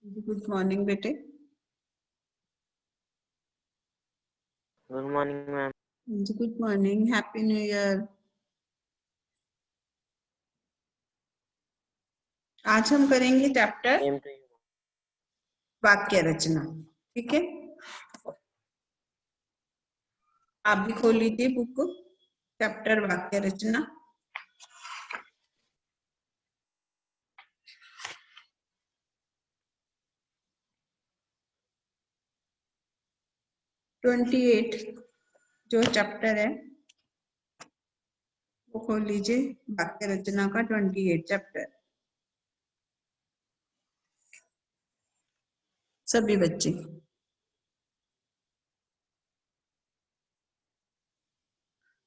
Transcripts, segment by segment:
Good morning बेटे। Good morning ma'am. Good morning, happy new year. आज हम करेंगे चैप्टर सेम टू यू। वाक्य रचना। ठीक है, आप भी खोल लीजिए बुक, चैप्टर वाक्य रचना। ट्वेंटी 28 जो चैप्टर है वो खोल लीजिए, वाक्य रचना का 28 चैप्टर। सभी बच्चे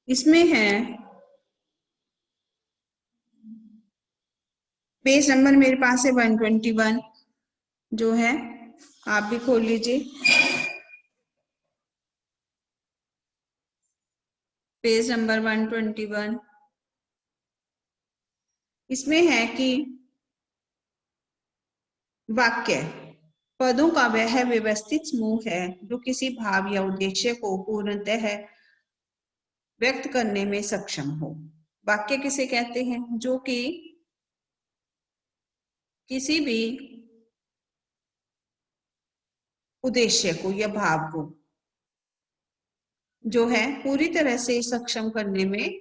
इसमें है, पेज नंबर मेरे पास है 121 जो है, आप भी खोल लीजिए पेज नंबर 121। इसमें है कि वाक्य पदों का वह व्यवस्थित समूह है जो किसी भाव या उद्देश्य को पूर्णतः व्यक्त करने में सक्षम हो। वाक्य किसे कहते हैं? जो कि किसी भी उद्देश्य को या भाव को जो है पूरी तरह से सक्षम करने में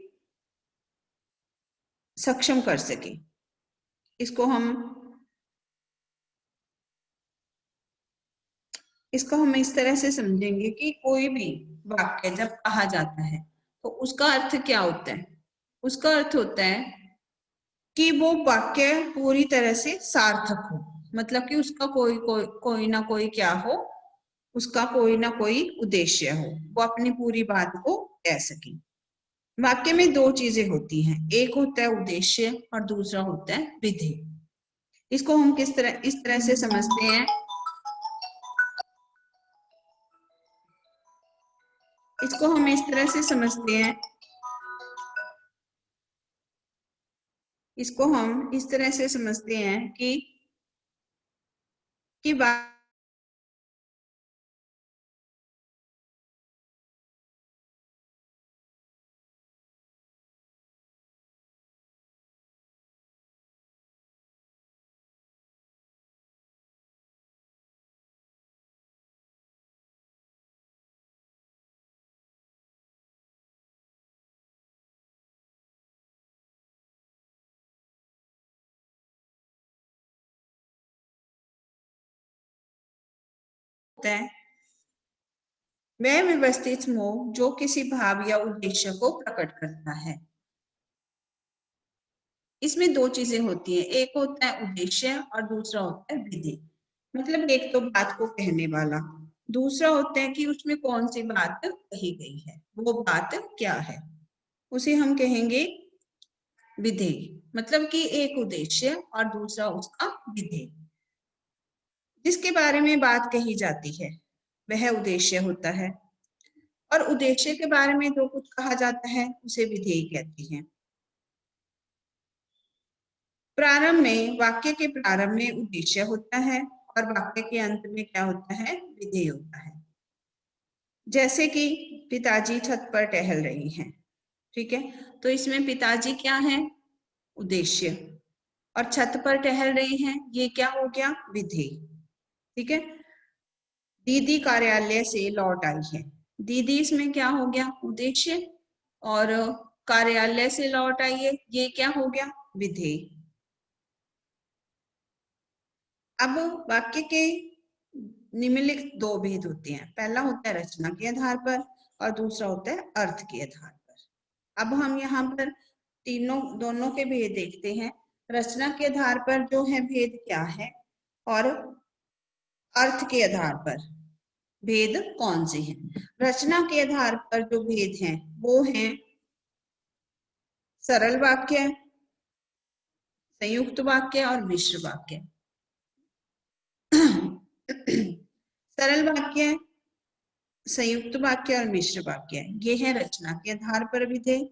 सक्षम कर सके। इसको हम इस तरह से समझेंगे कि कोई भी वाक्य जब कहा जाता है तो उसका अर्थ क्या होता है? उसका अर्थ होता है कि वो वाक्य पूरी तरह से सार्थक हो, मतलब कि उसका कोई ना कोई क्या हो, उसका कोई ना कोई उद्देश्य हो, वो अपनी पूरी बात को कह सके। वाक्य में दो चीजें होती हैं, एक होता है उद्देश्य और दूसरा होता है विधेय। इसको हम इस तरह से समझते हैं, इसको हम इस तरह से समझते हैं, इसको हम इस तरह से समझते हैं कि होता है वह व्यवस्थित समूह जो किसी भाव या उद्देश्य को प्रकट करता है। इसमें दो चीजें होती हैं, एक होता है उद्देश्य और दूसरा होता है विधि। मतलब एक तो बात को कहने वाला, दूसरा होता है कि उसमें कौन सी बात कही गई है, वो बात क्या है, उसे हम कहेंगे विधेय। मतलब कि एक उद्देश्य और दूसरा उसका विधेय। जिसके बारे में बात कही जाती है वह उद्देश्य होता है, और उद्देश्य के बारे में जो कुछ कहा जाता है उसे विधेय कहते हैं। प्रारंभ में, वाक्य के प्रारंभ में उद्देश्य होता है और वाक्य के अंत में क्या होता है? विधेय होता है। जैसे कि पिताजी छत पर टहल रही हैं, ठीक है, तो इसमें पिताजी क्या है? उद्देश्य, और छत पर टहल रही हैं ये क्या हो गया? विधेय। ठीक है, दीदी कार्यालय से लौट आई है, दीदी इसमें क्या हो गया? उद्देश्य, और कार्यालय से लौट आई है ये क्या हो गया? विधेय। अब वाक्य के निम्नलिखित दो भेद होते हैं, पहला होता है रचना के आधार पर और दूसरा होता है अर्थ के आधार पर। अब हम यहाँ पर दोनों के भेद देखते हैं। रचना के आधार पर जो है भेद क्या है, और अर्थ के आधार पर भेद कौन से हैं? रचना के आधार पर जो भेद हैं वो हैं सरल वाक्य, संयुक्त वाक्य और मिश्र वाक्य। सरल वाक्य, संयुक्त वाक्य और मिश्र वाक्य, ये है रचना के आधार पर विधेय,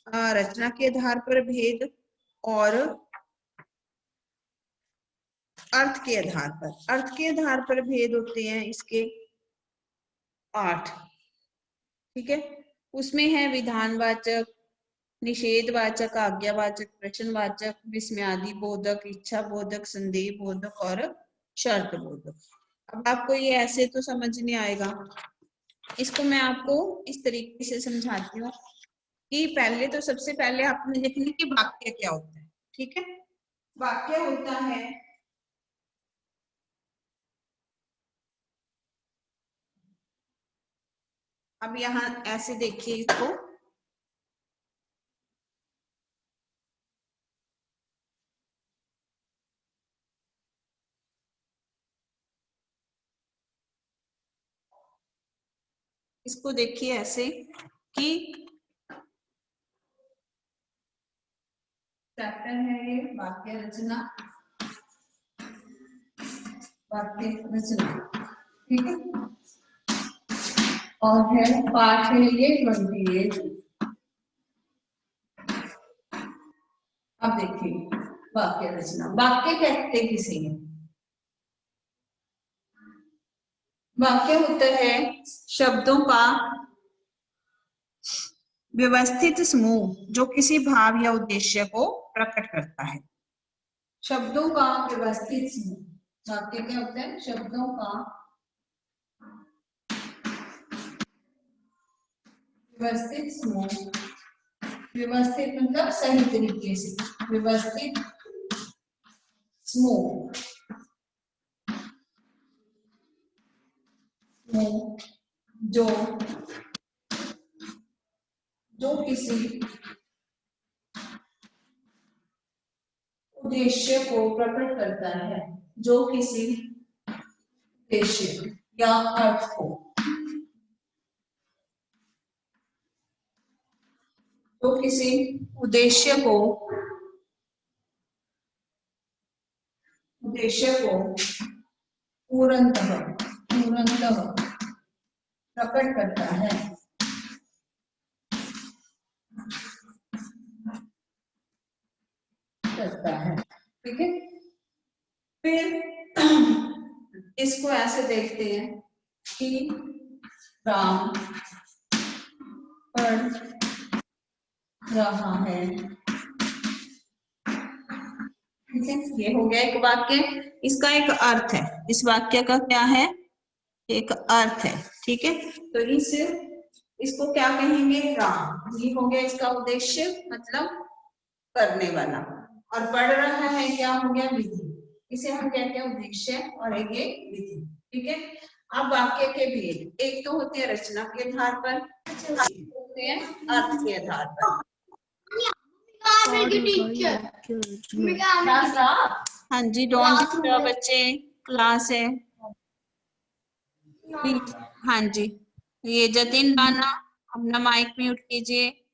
रचना के आधार पर भेद, और अर्थ के आधार पर, अर्थ के आधार पर भेद होते हैं इसके 8, ठीक है। उसमें है विधानवाचक, निषेधवाचक, आज्ञावाचक, प्रश्नवाचक, विस्मयादि बोधक, इच्छा बोधक, संदेह बोधक और शर्त बोधक। अब आपको ये ऐसे तो समझ नहीं आएगा, इसको मैं आपको इस तरीके से समझाती हूँ कि पहले तो सबसे पहले आपने देखना कि वाक्य क्या होता है, ठीक है। वाक्य होता है अब यहाँ ऐसे देखिए इसको, इसको देखिए ऐसे कि चैप्टर है ये वाक्य रचना, वाक्य रचना, ठीक है। और है पाठ है ये 28। अब देखिए वाक्य रचना, वाक्य कहते किसे हैं? वाक्य होता है शब्दों का व्यवस्थित समूह जो किसी भाव या उद्देश्य को प्रकट करता है। शब्दों का व्यवस्थित समूह, वाक्य क्या होता है? शब्दों का व्यवस्थित समूह, व्यवस्थित मतलब सही तरीके से, व्यवस्थित समूह जो किसी उद्देश्य को प्रकट करता है, जो किसी उद्देश्य या अर्थ को, जो किसी उद्देश्य को पूर्णतः प्रकट करता है, ठीक है। फिर इसको ऐसे देखते हैं कि राम पढ़ रहा है, ठीक है। ये हो गया एक वाक्य, इसका एक अर्थ है, इस वाक्य का क्या है? एक अर्थ है, ठीक है। तो इसको क्या कहेंगे? राम, ये हो गया इसका उद्देश्य मतलब करने वाला, और पढ़ रहा है क्या हो गया? विधि, इसे हम कहते हैं उद्देश्य और एक ये विधि, ठीक है। अब वाक्य के भेद, एक तो होते हैं रचना के आधार पर, होते हैं अर्थ के आधार पर। हाँ जी, डोंट डिस्टर्ब बच्चे, क्लास है। हाँ जी, ये जतिन राणा अपना माइक म्यूट कीजिए।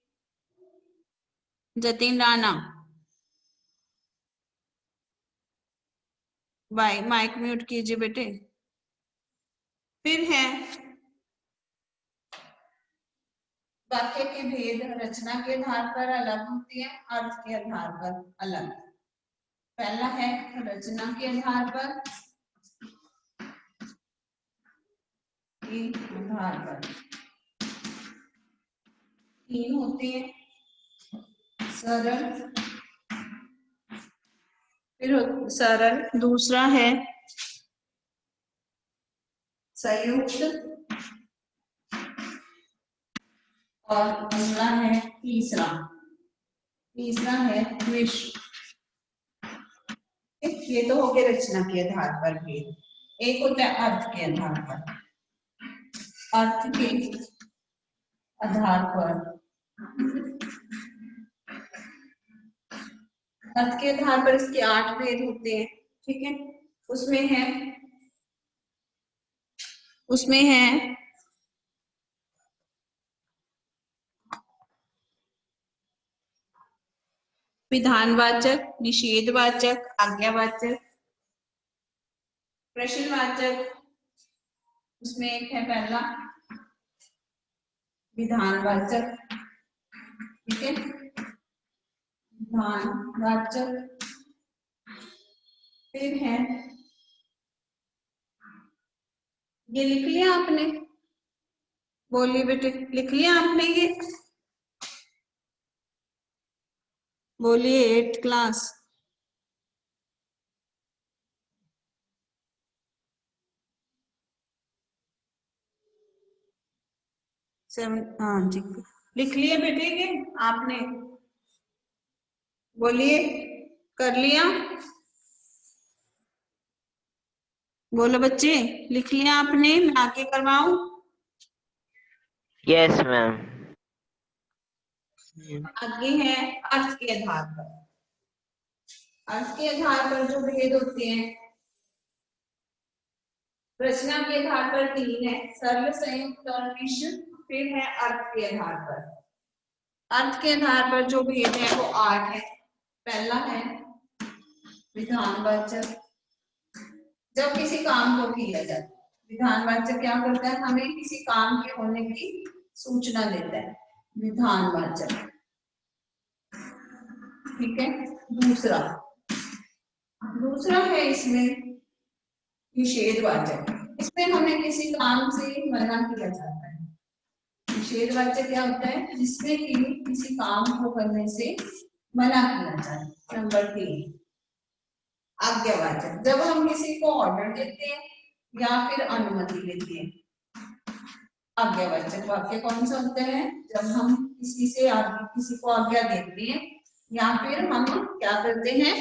जतिन राणा माइक म्यूट कीजिए बेटे। फिर है वाक्य के भेद, रचना के आधार पर अलग होते हैं, अर्थ के आधार पर अलग। पहला है रचना के आधार पर, तीन होते हैं, सरल, फिर सरल, दूसरा है संयुक्त, और अगला है तीसरा है मिश्र। ये तो हो गए रचना के आधार पर भेद। एक होता है अर्थ के आधार पर, अर्थ के आधार पर, अर्थ के आधार पर इसके 8 भेद होते हैं, ठीक है। उसमें है विधानवाचक, निषेधवाचक, आज्ञावाचक, प्रश्नवाचक। उसमें एक है पहला विधानवाचक, ठीक है, विधानवाचक। फिर है ये लिख लिया आपने? बोलिए बेटे, लिख लिया आपने ये? बोलिए 8th क्लास। हाँ जी, लिख लिए बेटे ये आपने? बोलिए, कर लिया? बोलो बच्चे, लिख लिया आपने? मैं आगे करवाऊं? Yes ma'am. आगे है अर्थ के आधार पर। अर्थ के आधार पर जो भेद होते हैं, रचना के आधार पर 3 है, सरल, संयुक्त और मिश्र। फिर है अर्थ के आधार पर। अर्थ के आधार पर जो भेद है वो 8 है। पहला है विधानवाचक, जब किसी काम को किया जाता है। विधानवाचक क्या करता है? हमें किसी काम के होने की सूचना देता है, विधानवाचक। ठीक है। दूसरा दूसरा है इसमें निषेधवाचक, इसमें हमें किसी काम से मना किया जाता है। निषेधवाचक क्या होता है? जिसमें कि किसी काम को करने से मना किया जाता है। नंबर 3 आज्ञावाचक, जब हम किसी को ऑर्डर देते हैं या फिर अनुमति लेते हैं। आज्ञावाचक वाक्य कौन सा होता है? जब हम किसी को आज्ञा देते हैं या फिर हम क्या करते हैं?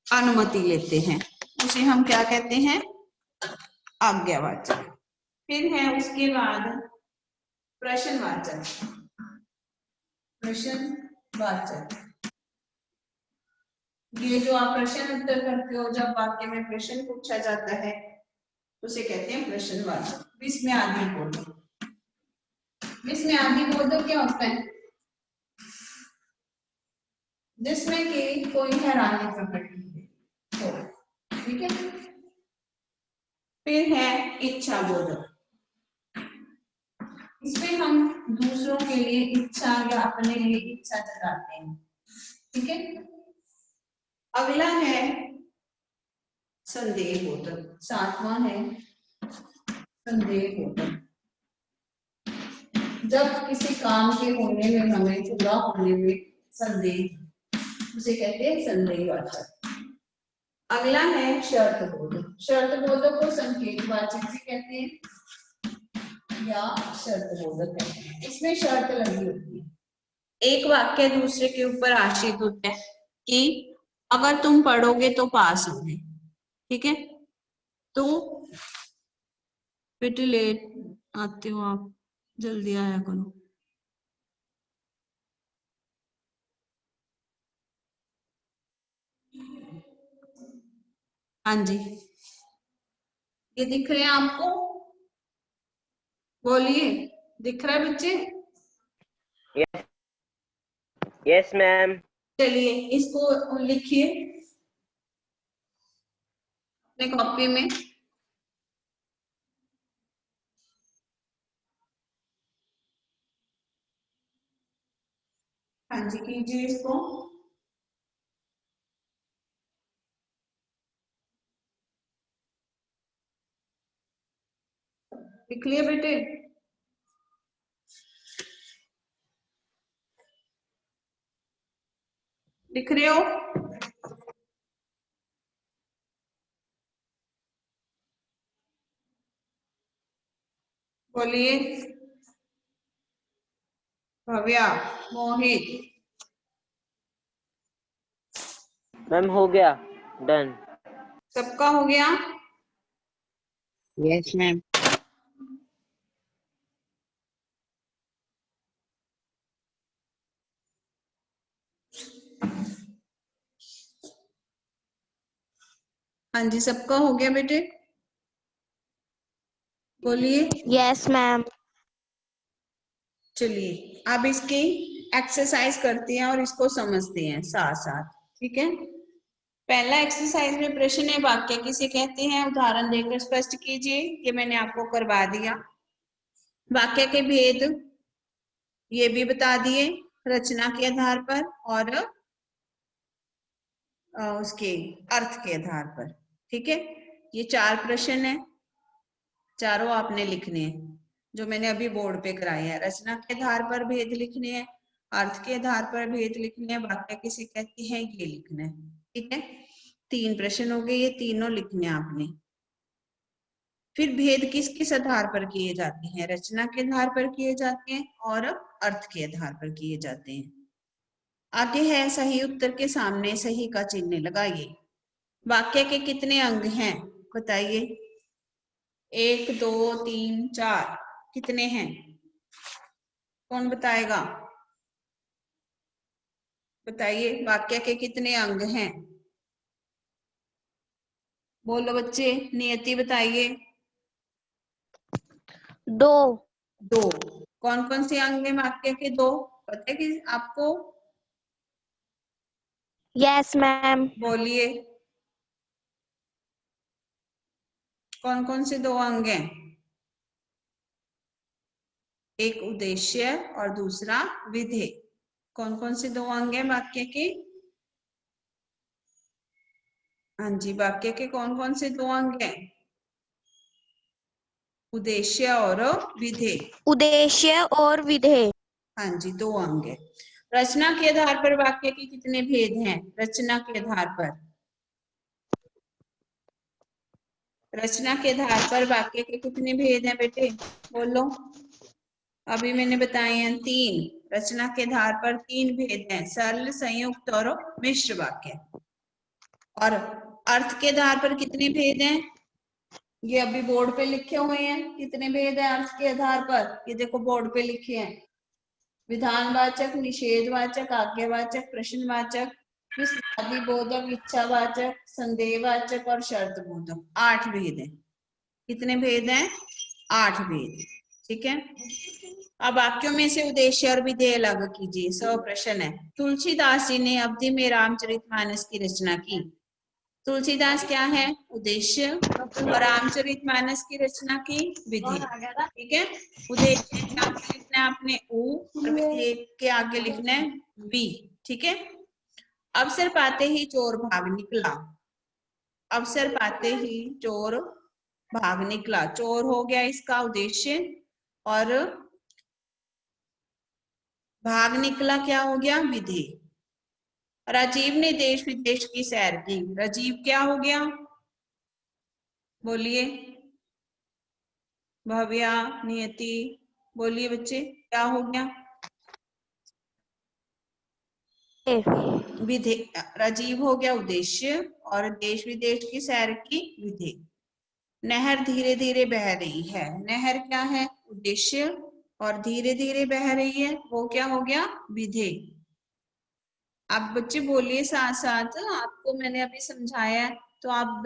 अनुमति लेते हैं, उसे हम क्या कहते हैं? आज्ञावाचक। फिर है उसके बाद प्रश्नवाचक। प्रश्नवाचक, ये जो आप प्रश्न उत्तर करते हो, जब वाक्य में प्रश्न पूछा जाता है उसे कहते हैं प्रश्नवाचक। विस्मयादि बोधक, विस्मयादि बोधक क्या होता है? जिसमें कि कोई हैरानी प्रकट की हो। ठीक है। फिर है इच्छा बोधक, इसमें हम दूसरों के लिए इच्छा या अपने लिए इच्छा जताते हैं। ठीक है। अगला है संदेह बोधक, 7वां है संदेह बोधक, जब किसी काम के होने में हमें पूरा होने में संदेह, उसे कहते हैं संदेहवाचक। अगला है शर्त बोधक, शर्त बोधक को संकेतवाचक भी कहते हैं या शर्त बोधक कहते हैं। इसमें शर्त लगी होती है, एक वाक्य दूसरे के ऊपर आश्रित होता है कि अगर तुम पढ़ोगे तो पास होगे। ठीक है। तो बेटे लेट आते हो आप, जल्दी आया करो। हाँ जी, ये दिख रहे हैं आपको? बोलिए, दिख रहा है बच्चे? Yes yes ma'am. चलिए इसको लिखिए अपने कॉपी में। हाँ जी, कीजिए इसको। लिख लिया बेटे? लिख रहे हो? बोलिए। भव्या, मोहित, मैम हो गया, डन। सबका हो गया? Yes ma'am. हाँ जी, सबका हो गया बेटे? बोलिए। Yes ma'am. चलिए अब इसकी एक्सरसाइज करते हैं और इसको समझते हैं साथ साथ। ठीक है। पहला एक्सरसाइज में प्रश्न है, वाक्य किसे कहते हैं? उदाहरण देकर स्पष्ट कीजिए। ये मैंने आपको करवा दिया। वाक्य के भेद ये भी बता दिए रचना के आधार पर और उसके अर्थ के आधार पर। ठीक है। ये 4 प्रश्न है। चारों आपने लिखने हैं जो मैंने अभी बोर्ड पे कराए हैं। रचना के आधार पर भेद लिखने हैं, अर्थ के आधार पर भेद लिखने हैं, वाक्य किसे कहते हैं ये लिखना है। ठीक है, 3 प्रश्न हो गए, ये तीनों लिखने हैं आपने। फिर भेद किस किस आधार पर किए जाते हैं? रचना के आधार पर किए जाते हैं और अर्थ के आधार पर किए जाते हैं। आगे है सही उत्तर के सामने सही का चिन्ह लगाइए। वाक्य के कितने अंग हैं बताइए? 1 2 3 4 कितने हैं? कौन बताएगा? बताइए वाक्य के कितने अंग हैं? बोलो बच्चे, नियति बताइए। 2 2। कौन कौन से अंग हैं वाक्य के? 2 पता है कि आपको? Yes ma'am. बोलिए कौन कौन से 2 अंग हैं? एक उद्देश्य और दूसरा विधेय। कौन कौन से 2 अंग हैं वाक्य के? हाँ जी, वाक्य के कौन कौन से 2 अंग हैं? उद्देश्य और विधेय। उद्देश्य और विधेय। हाँ जी, 2 अंग है। रचना के आधार पर वाक्य के कितने भेद हैं? रचना के आधार पर, रचना के आधार पर वाक्य के कितने भेद हैं बेटे? बोलो। अभी मैंने बताए हैं 3। रचना के आधार पर 3 भेद हैं, सरल, संयुक्त और मिश्र वाक्य। और अर्थ के आधार पर कितने भेद हैं? ये अभी बोर्ड पे लिखे हुए हैं। कितने भेद हैं अर्थ के आधार पर? ये देखो बोर्ड पे लिखे हैं। विधानवाचक, निषेधवाचक, आज्ञावाचक, प्रश्नवाचक, विस्तारी बोधक, इच्छावाचक, संदेहवाचक और शर्त बोधक। 8 भेद हैं। कितने भेद हैं? 8 भेद। ठीक है, अब वाक्यों में से उद्देश्य और विधेय अलग कीजिए। 100 प्रश्न है। तुलसीदास जी ने अवधि में रामचरितमानस की रचना की। तुलसीदास क्या है? उद्देश्य, और रामचरितमानस की रचना की विधि। ठीक है, उद्देश्य के आगे लिखना है आपने उ और विधेय के आगे लिखना है वी। ठीक है, अवसर पाते ही चोर भाग निकला। अवसर पाते ही चोर भाग निकला, चोर हो गया इसका उद्देश्य, और भाग निकला क्या हो गया? विधेय। राजीव ने देश विदेश की सैर की। राजीव क्या हो गया? बोलिए भव्या, नियति, बोलिए बच्चे क्या हो गया? विधेय। राजीव हो गया उद्देश्य और देश विदेश की सैर की विधेय। नहर धीरे धीरे बह रही है। नहर क्या है? उद्देश्य, और धीरे धीरे बह रही है वो क्या हो गया? विधेय। आप बच्चे बोलिए साथ साथ, आपको मैंने अभी समझाया है तो आप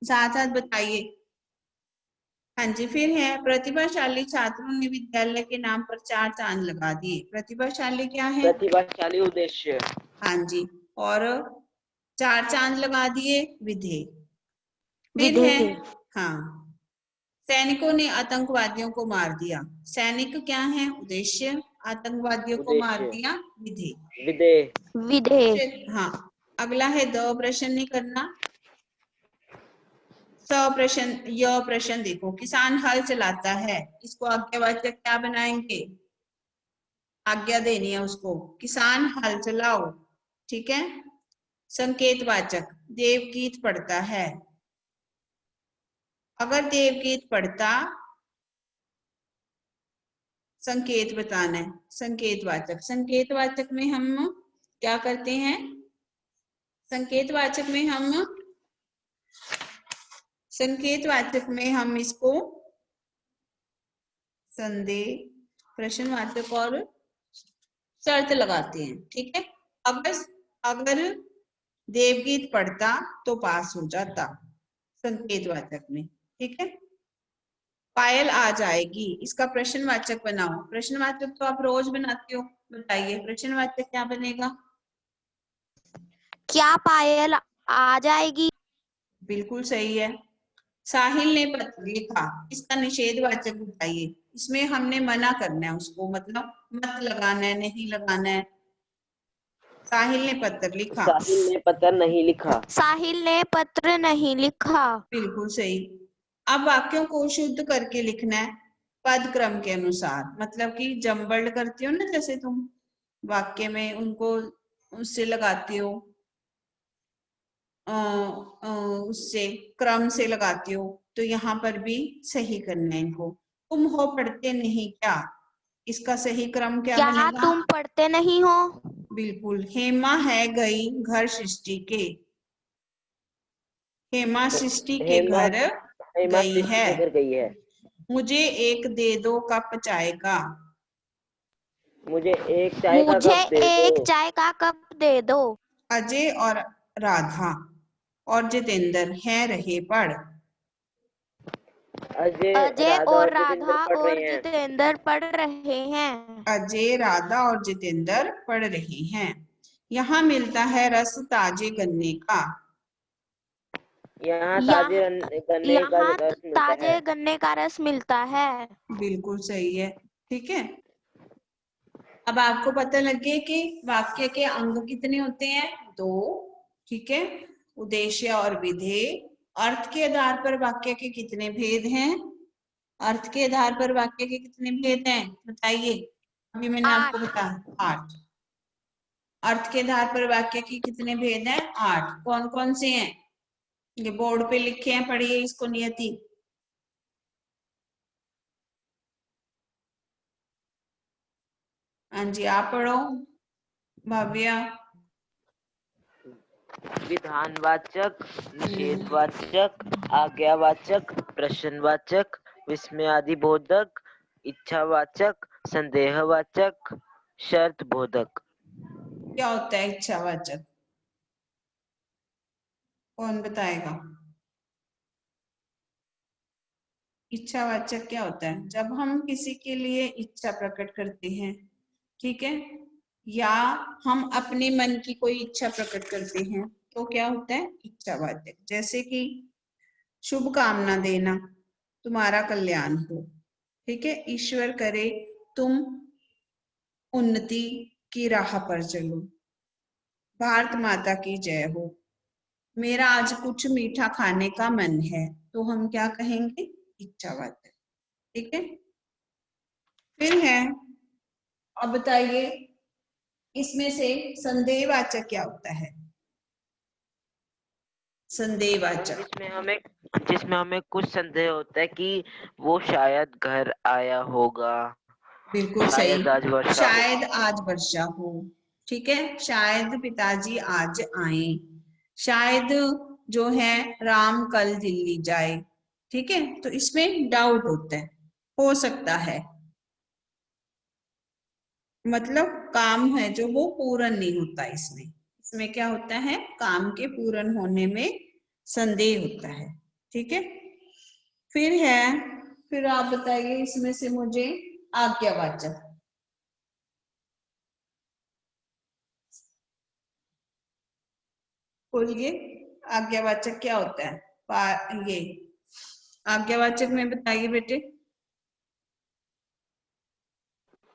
साथ साथ बताइए। हाँ जी, फिर है प्रतिभाशाली छात्रों ने विद्यालय के नाम पर 4 चांद लगा दिए। प्रतिभाशाली क्या है? प्रतिभाशाली उद्देश्य। हाँ जी, और 4 चांद लगा दिए विधेय। फिर है हाँ, सैनिकों ने आतंकवादियों को मार दिया। सैनिक क्या है? उद्देश्य, आतंकवादियों को मार उद्देश्य। दिया विधेय। विधेय। विधेय। हाँ, अगला है द प्रश्न नहीं करना। प्रश्न, यह प्रश्न देखो, किसान हल चलाता है, इसको आज्ञावाचक क्या बनाएंगे? आज्ञा देनी है उसको, किसान हल चलाओ। ठीक है, संकेतवाचक, देवगीत पढ़ता है। अगर देवगीत पढ़ता, संकेत बताना है, संकेतवाचक। संकेतवाचक में हम क्या करते हैं? संकेतवाचक में हम इसको संदेह, प्रश्नवाचक और शर्त लगाते हैं। ठीक है, अगर देवगीत पढ़ता तो पास हो जाता संकेतवाचक में। ठीक है, पायल आ जाएगी, इसका प्रश्नवाचक बनाओ। प्रश्नवाचक तो आप रोज बनाते हो, बताइए प्रश्नवाचक क्या बनेगा? क्या पायल आ जाएगी? बिल्कुल सही है। साहिल ने पत्र लिखा, इसका निषेधवाचक बताइए। इसमें हमने मना करना है उसको, मतलब मत लगाना है, नहीं लगाना है। साहिल ने पत्र लिखा। साहिल ने पत्र नहीं लिखा। साहिल ने पत्र नहीं लिखा। बिल्कुल सही। अब वाक्यों को शुद्ध करके लिखना है पद क्रम के अनुसार, मतलब कि जम्बल्ड करती हो ना, जैसे तुम वाक्य में उनको उससे लगाती हो, उससे क्रम से लगाती हो, तो यहाँ पर भी सही करना है इनको। तुम हो पढ़ते नहीं क्या, इसका सही क्रम क्या क्या बनेगा? तुम पढ़ते नहीं हो? बिल्कुल। हेमा है गई घर सृष्टि के, हेमा सृष्टि के हेमा घर हेमा गई सृष्टि है। के घर गई है। मुझे एक दे दो कप चाय का, मुझे एक चाय का मुझे कप दे एक दो। चाय का कप दे दो। अजय और राधा और जितेंद्र हैं रहे पढ़, अजय अजय राधा और और जितेंद्र राधा पढ़ और रहे हैं। जितेंद्र पढ़ रहे हैं। अजय राधा और जितेंद्र पढ़ रहे हैं। यहाँ मिलता है रस ताजे गन्ने का, यहाँ ताजे यहाँ गन्ने का यहाँ रस मिलता है। ताजे गन्ने का रस मिलता है। बिल्कुल सही है। ठीक है, अब आपको पता लग गया कि वाक्य के अंग कितने होते हैं? दो। ठीक है, उद्देश्य और विधेय। अर्थ के आधार पर वाक्य के कितने भेद हैं? अर्थ के आधार पर वाक्य के कितने भेद हैं बताइए? अभी मैंने आपको 8। बताया 8। अर्थ के आधार पर वाक्य के कितने भेद हैं? 8। कौन कौन से हैं? ये बोर्ड पे लिखे हैं, पढ़िए इसको नियति। हाँ जी, आप पढ़ो भव्या। विधानवाचक, निषेधवाचक, आज्ञावाचक, प्रश्नवाचक, विस्मयादिबोधक, इच्छावाचक, संदेहवाचक, शर्तबोधक। क्या होता है इच्छावाचक? कौन बताएगा? इच्छावाचक क्या होता है? जब हम किसी के लिए इच्छा प्रकट करते हैं, ठीक है, या हम अपने मन की कोई इच्छा प्रकट करते हैं, तो क्या होता है इच्छावाचक। जैसे कि शुभ कामना देना, तुम्हारा कल्याण हो, ठीक है, ईश्वर करे तुम उन्नति की राह पर चलो, भारत माता की जय हो, मेरा आज कुछ मीठा खाने का मन है, तो हम क्या कहेंगे? इच्छावाचक। ठीक है, फिर है, अब बताइए इसमें से संदेहवाचक क्या होता है? संदेहवाचक जिसमें हमें कुछ संदेह होता है कि वो शायद घर आया होगा, बिल्कुल शायद आज सही, वर्षा हो। शायद आज वर्षा हो, ठीक है, शायद पिताजी आज आए, शायद जो है राम कल दिल्ली जाए, ठीक है, तो इसमें डाउट होता है, हो सकता है, मतलब काम है जो वो पूर्ण नहीं होता। इसमें इसमें क्या होता है? काम के पूर्ण होने में संदेह होता है। ठीक है, फिर है, फिर आप बताइए इसमें से मुझे आज्ञावाचक। बोलिए आज्ञावाचक क्या होता है? ये आज्ञावाचक में बताइए बेटे।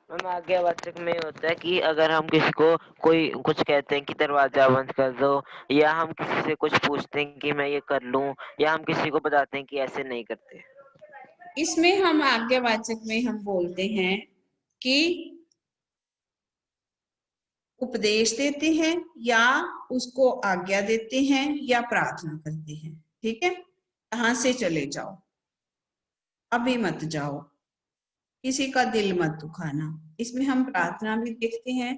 मैम आज्ञावाचक में होता है कि अगर हम किसी को कोई कुछ कहते हैं कि दरवाजा बंद कर दो, या हम किसी से कुछ पूछते हैं कि मैं ये कर लूं, या हम किसी को बताते हैं कि ऐसे नहीं करते। इसमें हम आज्ञावाचक में हम बोलते हैं कि उपदेश देते हैं, या उसको आज्ञा देते हैं, या प्रार्थना करते हैं। ठीक है, यहाँ से चले जाओ, अभी मत जाओ, किसी का दिल मत दुखाना। इसमें हम प्रार्थना भी देखते हैं,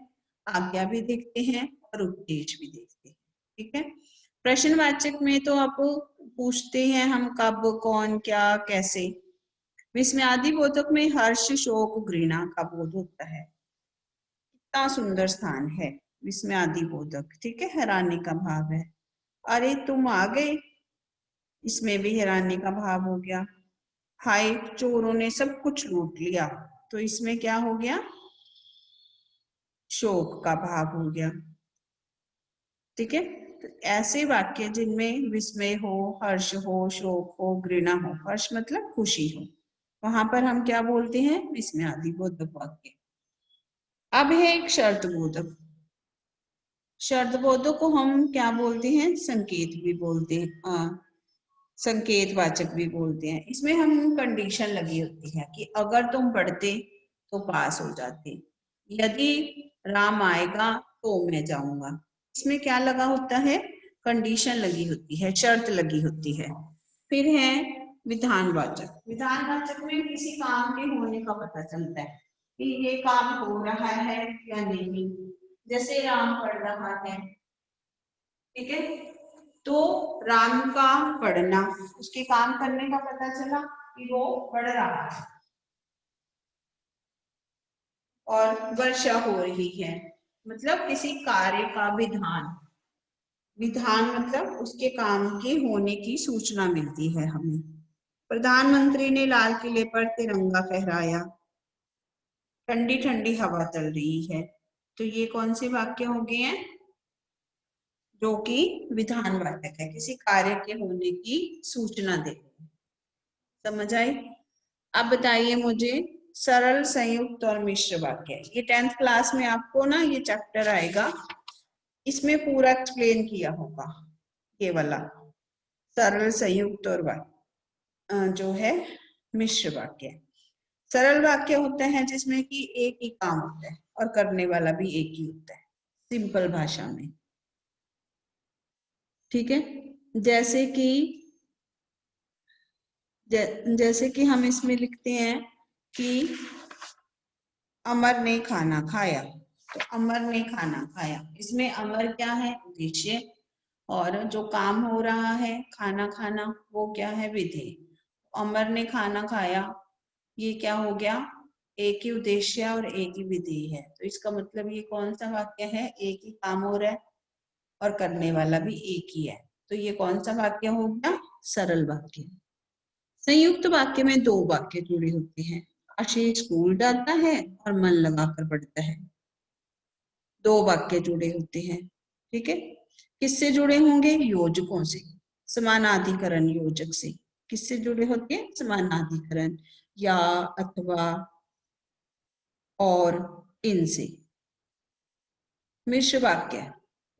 आज्ञा भी देखते हैं, और उपदेश भी देखते हैं। ठीक है, प्रश्नवाचक में तो आप पूछते हैं हम कब, कौन, क्या, कैसे। विस्मयादि बोधक में हर्ष, शोक, घृणा का बोध होता है। कितना सुंदर स्थान है विस्मयादि बोधक। ठीक है, हैरानी का भाव है, अरे तुम आ गए, इसमें भी हैरानी का भाव हो गया। हाय चोरों ने सब कुछ लूट लिया, तो इसमें क्या हो गया? शोक का भाव हो गया। ठीक है, तो ऐसे वाक्य जिनमें विस्मय हो, हर्ष हो, शोक हो, घृणा हो, हर्ष मतलब खुशी हो, वहां पर हम क्या बोलते हैं? विस्मयादि बोधक वाक्य। अब है एक शर्त बोधक। शर्त बोधक को हम क्या बोलते हैं? संकेत भी बोलते हैं, संकेतवाचक भी बोलते हैं। इसमें हम कंडीशन लगी होती है कि अगर तुम पढ़ते तो पास हो जाते, यदि राम आएगा तो मैं जाऊंगा। इसमें क्या लगा होता है, कंडीशन लगी होती है, शर्त लगी होती है। फिर है विधानवाचक। विधानवाचक में किसी काम के होने का पता चलता है कि ये काम हो रहा है या नहीं। जैसे राम पढ़ रहा है, ठीक है, तो राम का पढ़ना, उसके काम करने का पता चला कि वो पढ़ रहा है। और वर्षा हो रही है, मतलब किसी कार्य का विधान, विधान मतलब उसके काम के होने की सूचना मिलती है हमें। प्रधानमंत्री ने लाल किले पर तिरंगा फहराया, ठंडी ठंडी हवा चल रही है। तो ये कौन से वाक्य हो गए हैं जो कि विधानवाचक है, किसी कार्य के होने की सूचना देते हैं। समझ आई? अब बताइए मुझे सरल, संयुक्त और मिश्र वाक्य। ये 10th क्लास में आपको ना ये चैप्टर आएगा, इसमें पूरा एक्सप्लेन किया होगा ये वाला सरल, संयुक्त और जो है मिश्र वाक्य। सरल वाक्य होते हैं जिसमें कि एक ही काम होता है और करने वाला भी एक ही होता है, सिंपल भाषा में, ठीक है। जैसे कि हम इसमें लिखते हैं कि अमर ने खाना खाया, तो अमर ने खाना खाया, इसमें अमर क्या है, उद्देश्य, और जो काम हो रहा है खाना खाना वो क्या है, विधेय। अमर ने खाना खाया, ये क्या हो गया, एक ही उद्देश्य और एक ही विधेय है। तो इसका मतलब ये कौन सा वाक्य है, एक ही काम हो रहा है और करने वाला भी एक ही है। तो ये कौन सा वाक्य हो गया, सरल वाक्य। संयुक्त वाक्य में दो वाक्य जुड़े होते हैं। आशीष स्कूल जाता है और मन लगाकर पढ़ता है। दो वाक्य जुड़े होते हैं, ठीक है। किससे जुड़े होंगे, योजकों से, समानाधिकरण योजक से। किससे जुड़े होते हैं, समानाधिकरण, या, अथवा, और, इनसे। मिश्र वाक्य।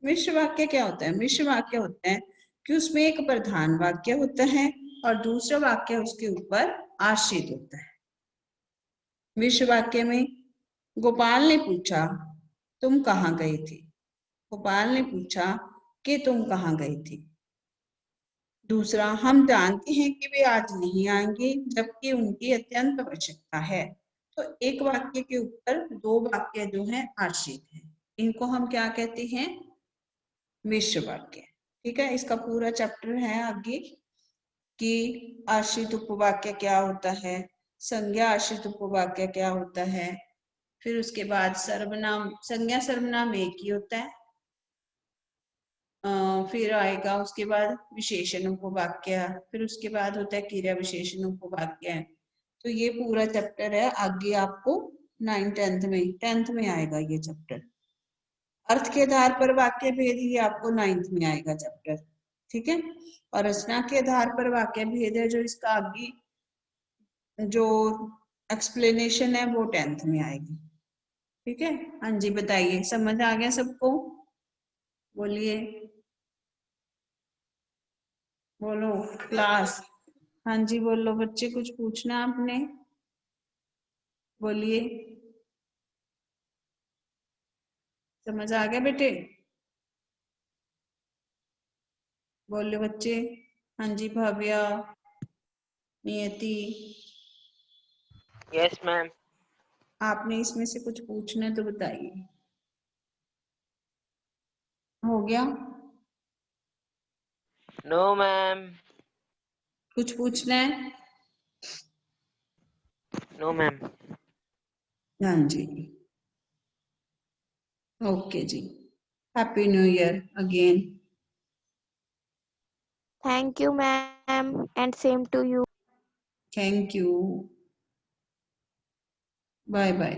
मिश्र वाक्य क्या होता है, मिश्र वाक्य होता है कि उसमें एक प्रधान वाक्य होता है और दूसरा वाक्य उसके ऊपर आश्रित होता है। मिश्र वाक्य में गोपाल ने पूछा तुम कहाँ गए थे, गोपाल ने पूछा कि तुम कहाँ गए थे। दूसरा, हम जानते हैं कि वे आज नहीं आएंगे जबकि उनकी अत्यंत आवश्यकता है। तो एक वाक्य के ऊपर दो वाक्य जो हैं आश्रित हैं, इनको हम क्या कहते हैं, मिश्र वाक्य, ठीक है। इसका पूरा चैप्टर है आगे कि आश्रित उपवाक्य क्या होता है, संज्ञा आश्रित उपवाक्य क्या होता है, फिर उसके बाद सर्वनाम, संज्ञा सर्वनाम एक ही होता है, फिर आएगा उसके बाद विशेषण उपवाक्य, फिर उसके बाद होता है क्रिया विशेषण उपवाक्य। तो ये पूरा चैप्टर है, आगे आपको 9th 10th में आएगा ये चैप्टर। अर्थ के आधार पर वाक्य भेद, ये आपको 9th में आएगा चैप्टर, ठीक है। और रचना के आधार पर वाक्य भेद है जो इसका आगे जो एक्सप्लेनेशन है वो 10th में आएगी, ठीक है। हाँ जी बताइए, समझ आ गया सबको, बोलिए, बोलो क्लास। हाँ जी बोलो बच्चे, कुछ पूछना आपने, बोलिए, समझ आ गया बेटे, बोलो बच्चे। हाँ जी भव्या, नियति, यस मैम। आपने इसमें से कुछ पूछना है तो बताइए। हो गया, नो मैम। कुछ पूछना है? No ma'am. हाँ जी, ओके जी, happy new year again. Thank you, ma'am, and same to you. Thank you, bye bye.